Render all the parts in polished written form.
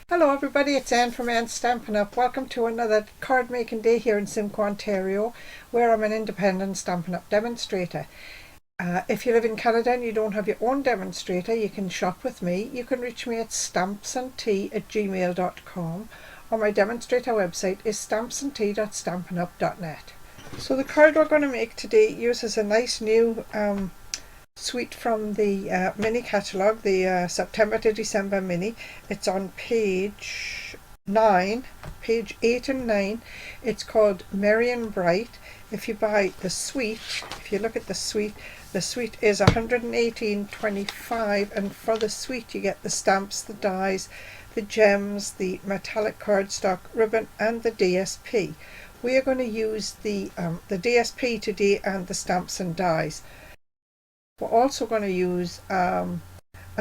Hello everybody, it's Anne from Anne's Stampin' Up. Welcome to another card making day here in Simcoe, Ontario, where I'm an independent Stampin' Up demonstrator. If you live in Canada and you don't have your own demonstrator, you can shop with me. You can reach me at stampsandtea@gmail.com, or my demonstrator website is stampsandtea.stampinup.net. So the card we're going to make today uses a nice new suite from the mini catalogue, the September to December mini. It's on page 8 and 9. It's called Merry and Bright. If you buy the suite, if you look at the suite is $118.25, and for the suite you get the stamps, the dies, the gems, the metallic cardstock, ribbon and the DSP. We are going to use the DSP today and the stamps and dies. We're also going to use a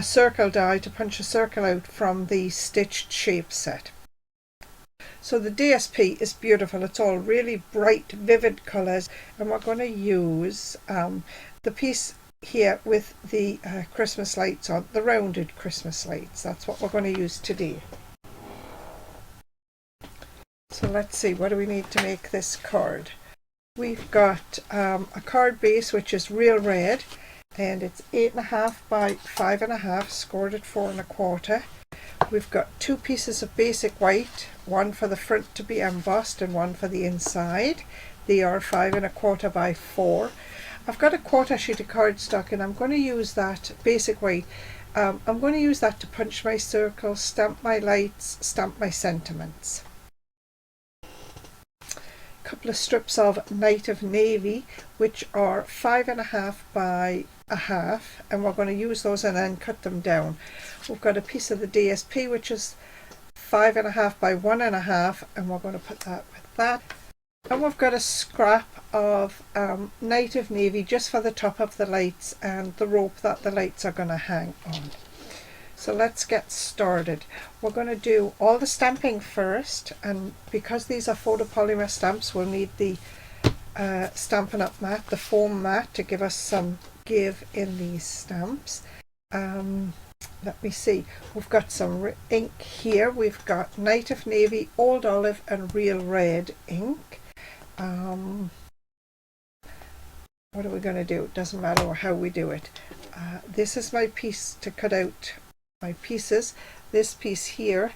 circle die to punch a circle out from the stitched shape set. So the DSP is beautiful. It's all really bright, vivid colours, and we're going to use the piece here with the Christmas lights on, the rounded Christmas lights. That's what we're going to use today. So let's see, what do we need to make this card? We've got a card base which is real red, and it's 8.5 by 5.5, scored at 4 1/4. We've got two pieces of basic white, one for the front to be embossed and one for the inside. They are 5 1/4 by 4. I've got a quarter sheet of cardstock, and I'm going to use that basic white. I'm going to use that to punch my circles, stamp my lights, stamp my sentiments. Couple of strips of Night of Navy, which are 5.5 by 1/2, and we're going to use those and then cut them down. We've got a piece of the DSP which is 5.5 by 1.5, and we're going to put that with that. And we've got a scrap of Night of Navy just for the top of the lights and the rope that the lights are going to hang on. So let's get started. We're going to do all the stamping first, and because these are photopolymer stamps, we'll need the Stampin' Up mat, the foam mat, to give us some give in these stamps. Let me see, we've got some ink here. We've got Night of Navy, Old Olive and Real Red ink. What are we going to do? It doesn't matter how we do it. This is my piece to cut out my pieces. This piece here,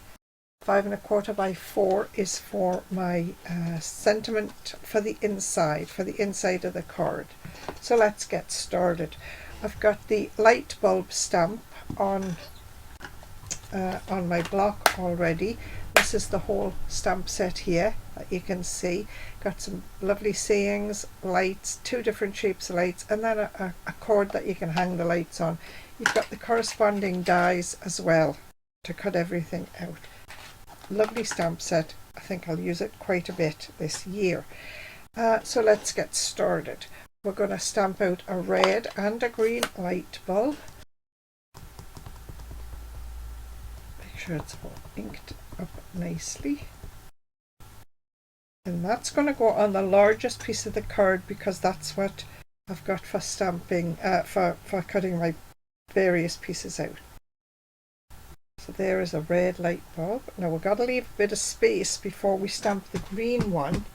5 1/4 by 4, is for my sentiment for the inside of the card. So let's get started. I've got the light bulb stamp on my block already. This is the whole stamp set here that you can see. Got some lovely sayings, lights, two different shapes of lights, and then a cord that you can hang the lights on. You've got the corresponding dies as well to cut everything out. Lovely stamp set. I think I'll use it quite a bit this year. So let's get started. We're going to stamp out a red and a green light bulb. Make sure it's all inked up nicely. And that's going to go on the largest piece of the card because that's what I've got for stamping, for cutting my various pieces out. So there is a red light bulb. Now we've got to leave a bit of space before we stamp the green one,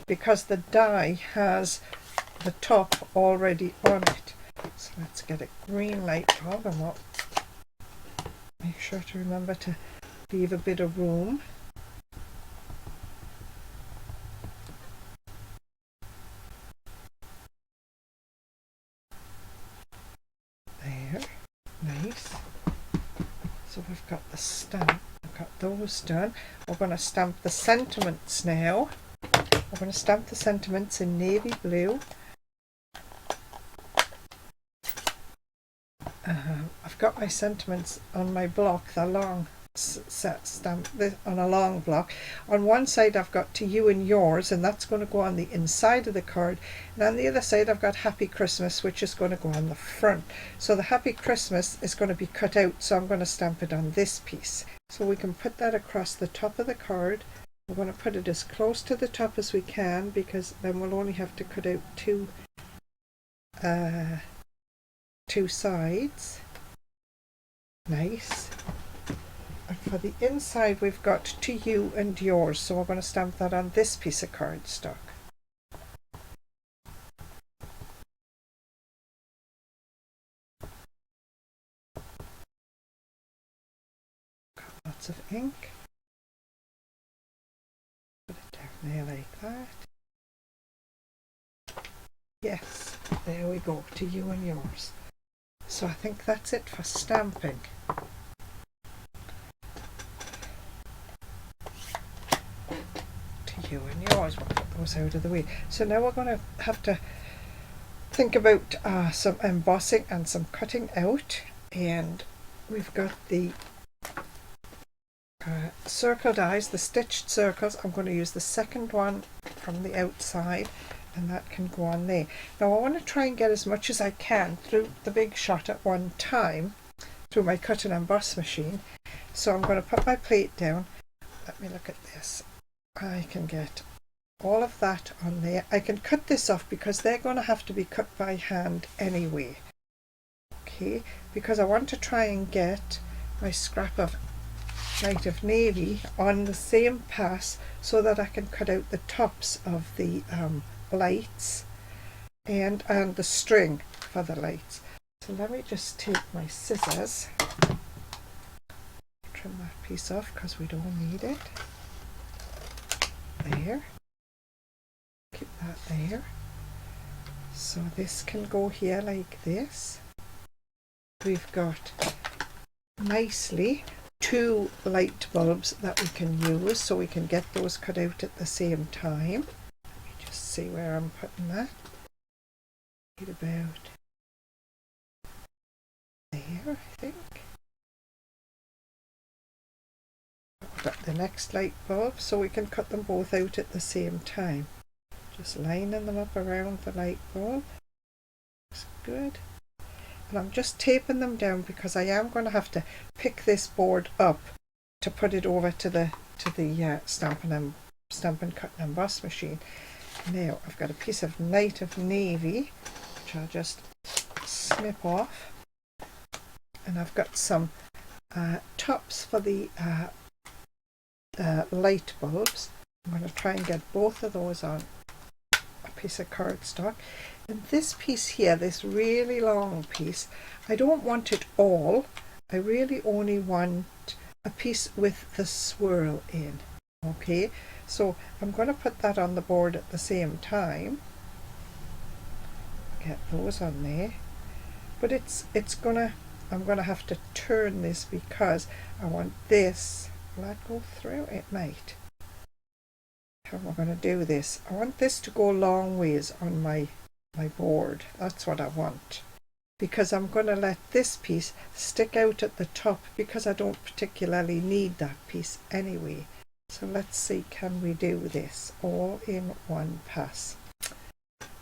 because the die has the top already on it. So let's get a green light bulb, and we'll make sure to remember to leave a bit of room. There, nice. So we've got the stamp, we've got those done. We're going to stamp the sentiments now. We're going to stamp the sentiments in navy blue. I've got my sentiments on my block, the long set stamp on a long block. On one side I've got To You and Yours, and that's going to go on the inside of the card, and on the other side I've got Happy Christmas, which is going to go on the front. So the Happy Christmas is going to be cut out, so I'm going to stamp it on this piece. So we can put that across the top of the card. We're going to put it as close to the top as we can, because then we'll only have to cut out two sides. Nice. for the inside we've got to you and yours, so we're going to stamp that on this piece of cardstock. Got lots of ink. Put it down there like that. Yes, there we go, to you and yours. So I think that's it for stamping. To you and yours, we'll put those out of the way. So now we're going to have to think about some embossing and some cutting out. And we've got the circle dies, the stitched circles. I'm going to use the second one from the outside, and that can go on there. Now I want to try and get as much as I can through the big shot at one time through my cut and emboss machine. So I'm going to put my plate down. Let me look at this. I can get all of that on there. I can cut this off because they're going to have to be cut by hand anyway. Okay, because I want to try and get my scrap of Night of Navy on the same pass so that I can cut out the tops of the lights and the string for the lights. So let me just take my scissors, trim that piece off because we don't need it. There, keep that there. So this can go here like this. We've got nicely 2 light bulbs that we can use, so we can get those cut out at the same time. See where I'm putting that. Right about there, I think. Got the next light bulb, so we can cut them both out at the same time. Just lining them up around the light bulb. Looks good. And I'm just taping them down because I am going to have to pick this board up to put it over to the Stampin' Cut and Emboss machine. Now I've got a piece of Night of Navy which I'll just snip off, and I've got some tops for the light bulbs. I'm going to try and get both of those on a piece of cardstock. And this piece here, this really long piece, I don't want it all. I really only want a piece with the swirl in. Okay, so I'm going to put that on the board at the same time. Get those on there, but I'm gonna have to turn this because I want this. Will that go through? It might. How am I going to do this? I want this to go long ways on my board. That's what I want, because I'm going to let this piece stick out at the top because I don't particularly need that piece anyway. So let's see, can we do this all in one pass?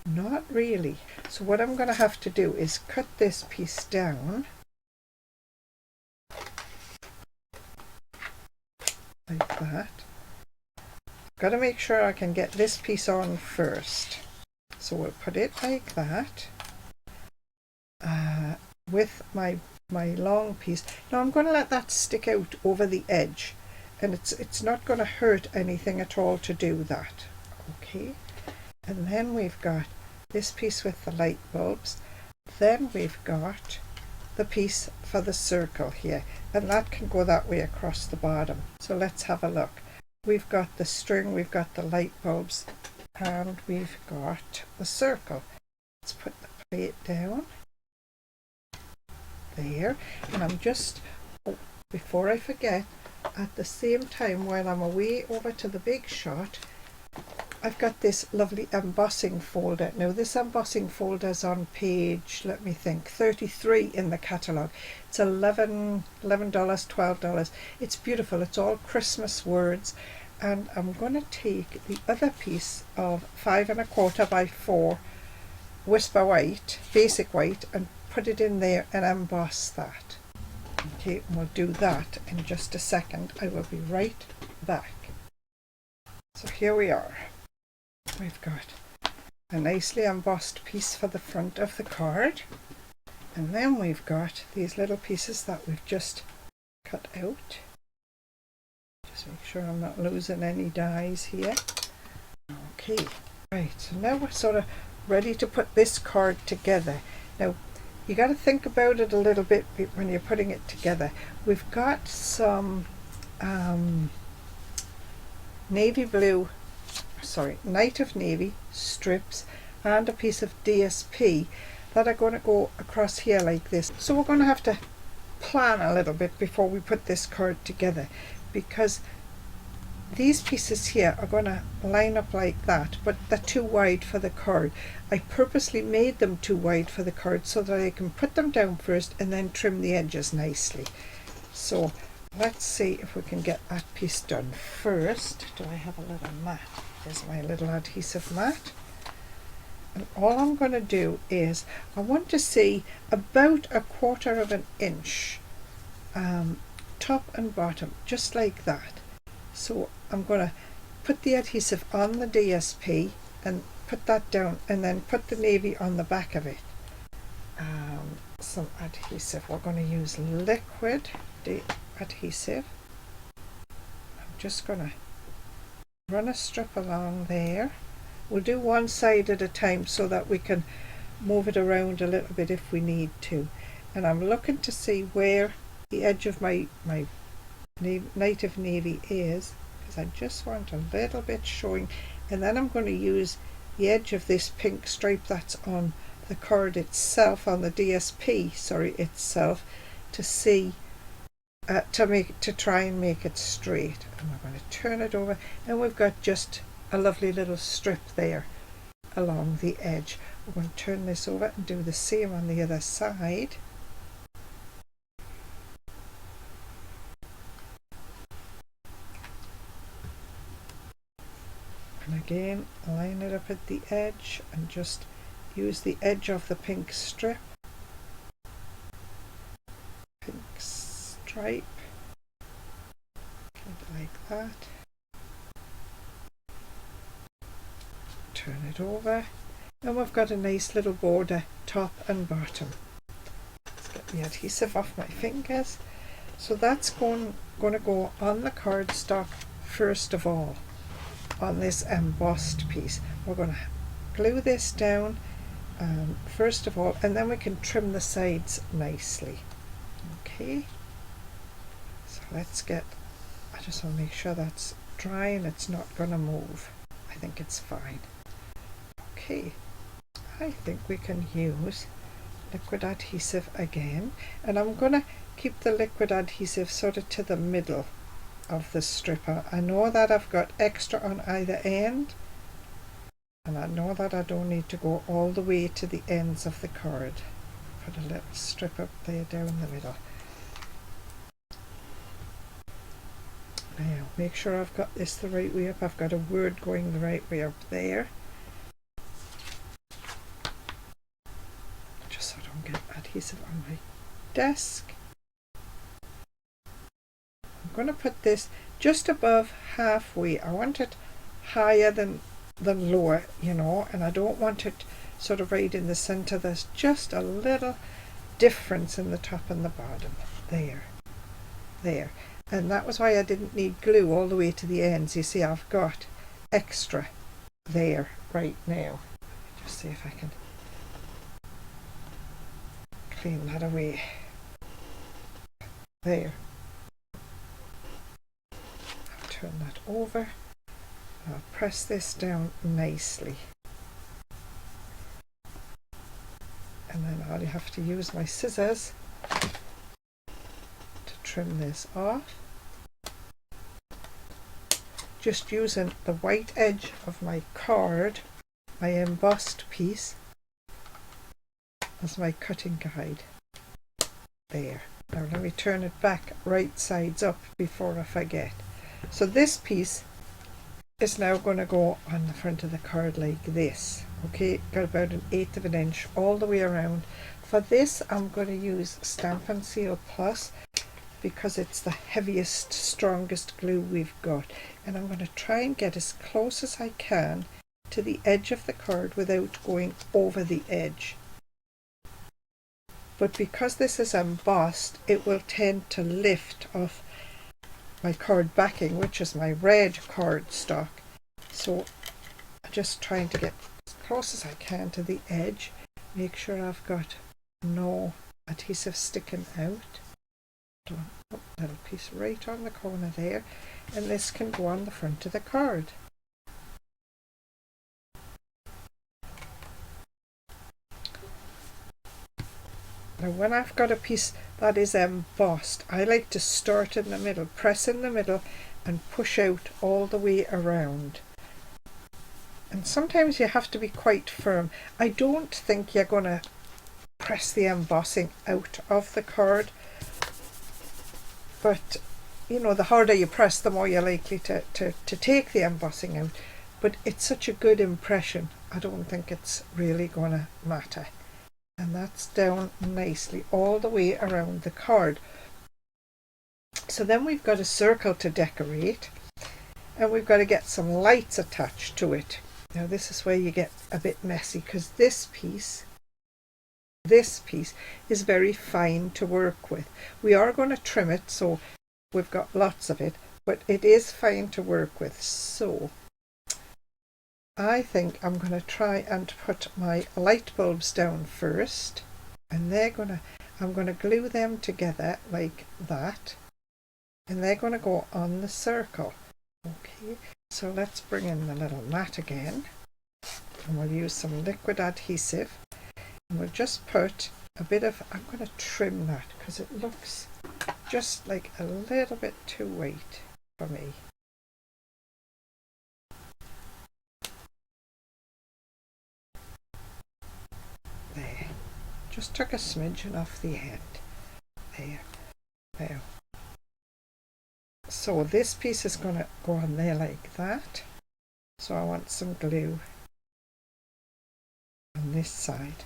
Not really. So what I'm going to have to do is cut this piece down like that. Got to make sure I can get this piece on first. So we'll put it like that with my long piece. Now I'm going to let that stick out over the edge, and it's not going to hurt anything at all to do that. Okay, and then we've got this piece with the light bulbs. Then we've got the piece for the circle here, and that can go that way across the bottom. So let's have a look. We've got the string, we've got the light bulbs, and we've got the circle. Let's put the plate down there, and I'm just, before I forget, at the same time while I'm away over to the big shot, I've got this lovely embossing folder. Now this embossing folder is on page, let me think, 33 in the catalogue. It's $11, $12. It's beautiful. It's all Christmas words. And I'm going to take the other piece of 5 1/4 by 4 Whisper White, basic white, and put it in there and emboss that. Okay, and we'll do that in just a second. I will be right back. So here we are. We've got a nicely embossed piece for the front of the card, and then we've got these little pieces that we've just cut out. Just make sure I'm not losing any dies here. Okay, right, so now we're sort of ready to put this card together. Now, you got to think about it a little bit when you're putting it together. We've got some navy blue, sorry, Night of Navy strips and a piece of DSP that are going to go across here like this. So we're going to have to plan a little bit before we put this card together, because these pieces here are going to line up like that, but they're too wide for the card. I purposely made them too wide for the card so that I can put them down first and then trim the edges nicely. So let's see if we can get that piece done first. Do I have a little mat? There's my little adhesive mat. And all I'm going to do is, I want to see about 1/4 of an inch top and bottom, just like that. So I'm going to put the adhesive on the DSP and put that down, and then put the navy on the back of it. Some adhesive. We're going to use liquid adhesive. I'm just going to run a strip along there. We'll do one side at a time so that we can move it around a little bit if we need to. And I'm looking to see where the edge of my Night of Navy is, because I just want a little bit showing, and then I'm going to use the edge of this pink stripe that's on the card itself, on the DSP, sorry, itself, to see to try and make it straight. And we're going to turn it over, and we've got just a lovely little strip there along the edge. We're going to turn this over and do the same on the other side. And again, line it up at the edge and just use the edge of the pink strip, pink stripe, kind of like that. Turn it over, and we've got a nice little border top and bottom. Let's get the adhesive off my fingers. So that's going to go on the cardstock first of all, on this embossed piece. We're going to glue this down first of all, and then we can trim the sides nicely. Okay, so let's get, I just want to make sure that's dry and it's not going to move. I think it's fine. Okay, I think we can use liquid adhesive again, and I'm going to keep the liquid adhesive sort of to the middle of the stripper. I know that I've got extra on either end, and I know that I don't need to go all the way to the ends of the card. Put a little strip up there down the middle. Now make sure I've got this the right way up. I've got a word going the right way up there, just so I don't get adhesive on my desk. I'm going to put this just above halfway. I want it higher than lower, you know, and I don't want it sort of right in the center. There's just a little difference in the top and the bottom. There. And that was why I didn't need glue all the way to the ends. You see, I've got extra there right now. Just see if I can clean that away. There. I'll turn that over. I'll press this down nicely. And then I'll have to use my scissors to trim this off. Just using the white edge of my card, my embossed piece, as my cutting guide. There. Now let me turn it back right sides up before I forget. So this piece is now going to go on the front of the card like this. Okay, got about 1/8 of an inch all the way around. For this I'm going to use Stampin' Seal Plus, because it's the heaviest, strongest glue we've got, and I'm going to try and get as close as I can to the edge of the card without going over the edge. But because this is embossed, it will tend to lift off my card backing, which is my red cardstock. So I'm just trying to get as close as I can to the edge, make sure I've got no adhesive sticking out. Oh, little piece right on the corner there, and this can go on the front of the card. Now when I've got a piece that is embossed, I like to start in the middle, press in the middle and push out all the way around. And sometimes you have to be quite firm. I don't think you're going to press the embossing out of the card, but you know, the harder you press, the more you're likely to take the embossing out. But it's such a good impression, I don't think it's really going to matter. And that's down nicely all the way around the card. So then we've got a circle to decorate, and we've got to get some lights attached to it. Now this is where you get a bit messy, because this piece is very fine to work with. We are going to trim it, so we've got lots of it, but it is fine to work with. So I think I'm going to try and put my light bulbs down first, and I'm going to glue them together like that, and they're going to go on the circle. Okay, so let's bring in the little mat again, and we'll use some liquid adhesive, and we'll just put a bit of, I'm going to trim that because it looks just like a little bit too white for me. There, just took a smidgen off the end. There. So this piece is going to go on there like that. So I want some glue on this side.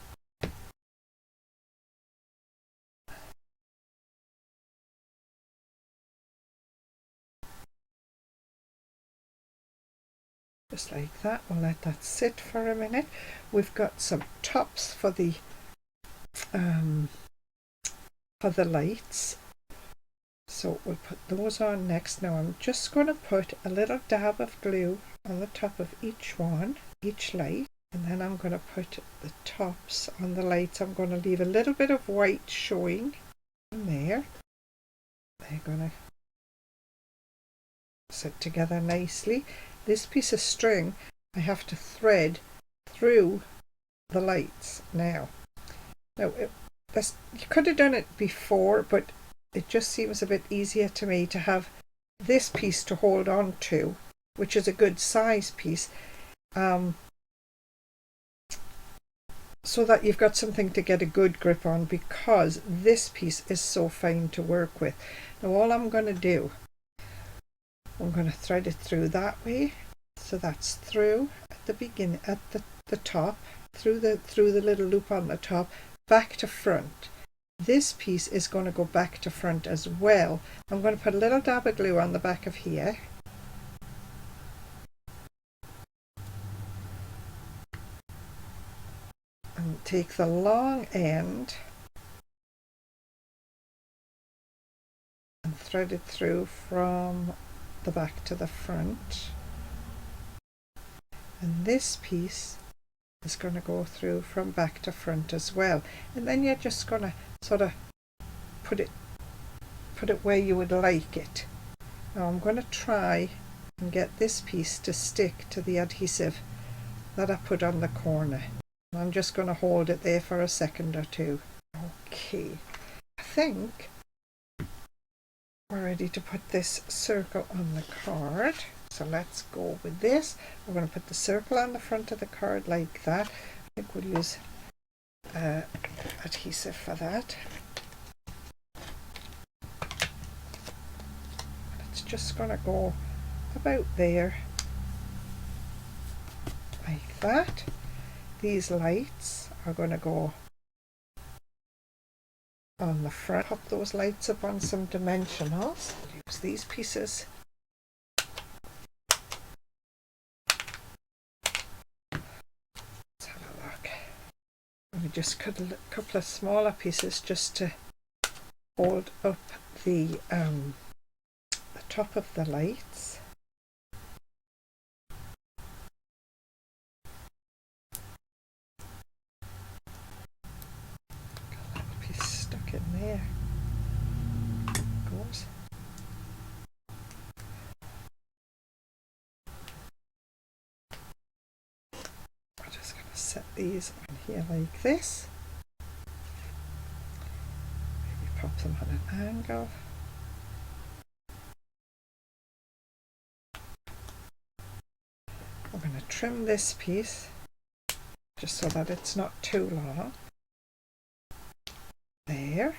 Just like that. We'll let that sit for a minute. We've got some tops for the lights, so we'll put those on next. Now I'm just going to put a little dab of glue on the top of each light, and then I'm going to put the tops on the lights. I'm going to leave a little bit of white showing in there. They're going to sit together nicely. This piece of string I have to thread through the lights now. Now you could have done it before, but it just seems a bit easier to me to have this piece to hold on to, which is a good size piece, so that you've got something to get a good grip on, because this piece is so fine to work with. Now all I'm going to do, I'm going to thread it through that way, so that's through at the beginning, at the top, through the little loop on the top, back to front. This piece is going to go back to front as well. I'm going to put a little dab of glue on the back of here, and take the long end and thread it through from the back to the front, and this piece is going to go through from back to front as well. And then you're just going to sort of put it where you would like it. Now I'm going to try and get this piece to stick to the adhesive that I put on the corner. I'm just going to hold it there for a second or two. Okay, I think we're ready to put this circle on the card. So let's go with this. We're going to put the circle on the front of the card like that. I think we'll use adhesive for that. It's just going to go about there, like that. These lights are going to go on the front. Pop those lights up on some dimensionals. Use these pieces. We just cut a couple of smaller pieces just to hold up the top of the lights. Got that piece stuck in there. Goes. I'm just going to set these on here like this. Maybe pop them on an angle. I'm going to trim this piece just so that it's not too long. There.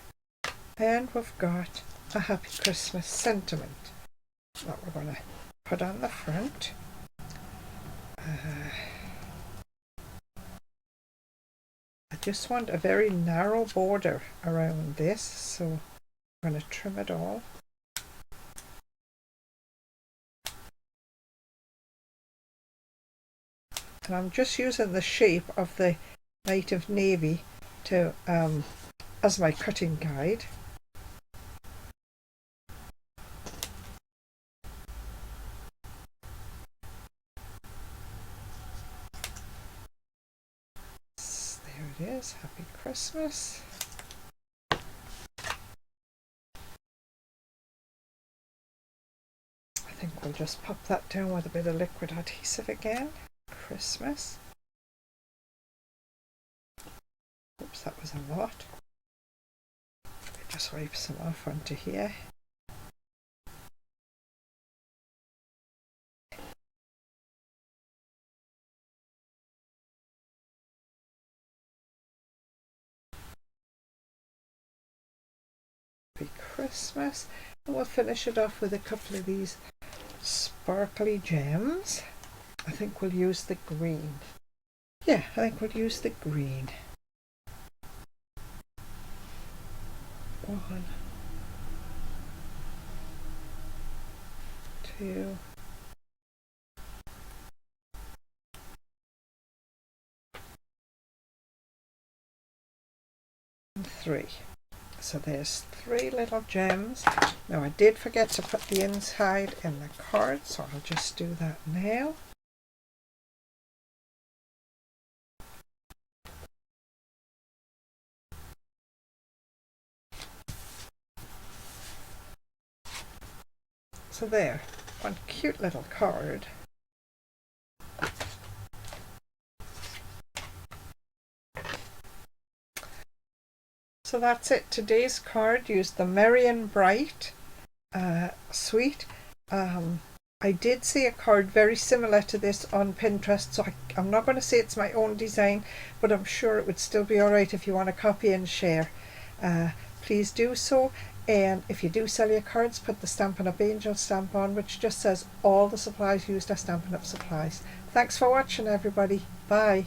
And we've got a Happy Christmas sentiment that we're going to put on the front. I just want a very narrow border around this, so I'm going to trim it all. And I'm just using the shape of the Night of Navy to as my cutting guide. There it is, Happy Christmas. I think we'll just pop that down with a bit of liquid adhesive again. Christmas. Oops, that was a lot. Just wipe some off onto here. Happy Christmas. And we'll finish it off with a couple of these sparkly gems. I think we'll use the green. Yeah, I think we'll use the green. 1, 2, 3. So there's 3 little gems. Now I did forget to put the inside in the card, so I'll just do that now. So there, one cute little card. So that's it. Today's card used the Merry and Bright suite. I did see a card very similar to this on Pinterest, so I'm not going to say it's my own design, but I'm sure it would still be alright if you want to copy and share. Please do so. And if you do sell your cards, put the Stampin' Up Angel stamp on, which just says all the supplies used are Stampin' Up supplies. Thanks for watching, everybody. Bye.